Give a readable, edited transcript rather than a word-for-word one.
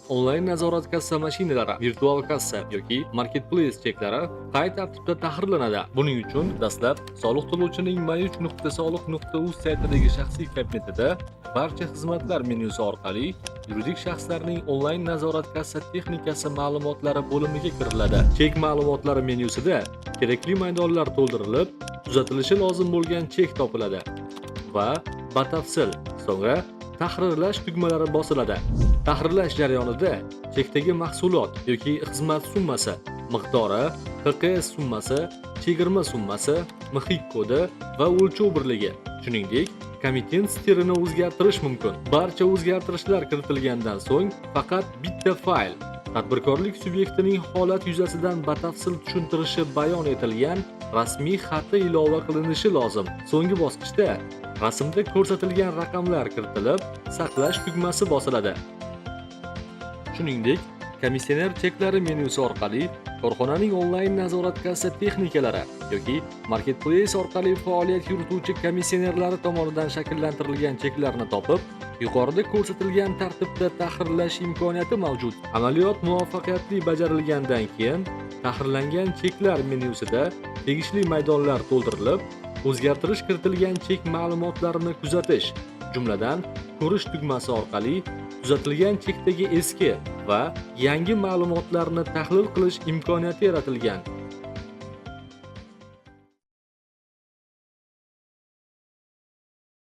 onlayn nazorat kassa mashinalari, virtual kassa yoki marketplace cheklari qay tartibda tahrirlanadi? Buning uchun dastlab soliq to'lovchining mayuch.soliq.uz saytidagi shaxsiy kabinetida barcha xizmatlar menyusi orqali yuridik shaxslarning onlayn nazorat kassa texnikasi ma'lumotlari bo'limiga kiriladi. Chek ma'lumotlari menyusida kerakli maydonlar to'ldirilib, tuzatilishi lozim bo'lgan chek topiladi va batafsil, so'ngra tahrirlash tugmalari bosiladi. Tahrirlash jarayonida chekdagi mahsulot yoki xizmat summasi, miqdori, HKS summasi, chegirma summasi, MXIQ kodi va o'lchov birligi, shuningdek, komitent stirini o'zgartirish mumkin. Barcha o'zgartirishlar kiritilgandan so'ng faqat bitta fayl tadbirkorlik subyektining holat yuzasidan batafsil tushuntirishi bayon etilgan rasmiy xati ilova qilinishi lozim. So'nggi bosqichda rasmda ko'rsatilgan raqamlar kiritilib, saqlash tugmasi bosiladi. Shuningdek, komissioner cheklari menyusi orqali korxonaning onlayn nazorat kassa texnikalari yoki marketplace orqali faoliyat yurituvchi komissionerlari tomonidan shakllantirilgan cheklarni topib, yuqorida ko'rsatilgan tartibda tahrirlash imkoniyati mavjud. Amaliyot muvaffaqiyatli bajarilgandan keyin tahrirlangan cheklar menyusida tegishli maydonlar to'ldirilib, o'zgartirish kiritilgan chek ma'lumotlarini kuzatish, jumladan ko'rish tugmasi orqali tuzatilgan chekdagi eski va yangi ma'lumotlarni tahlil qilish imkoniyati yaratilgan.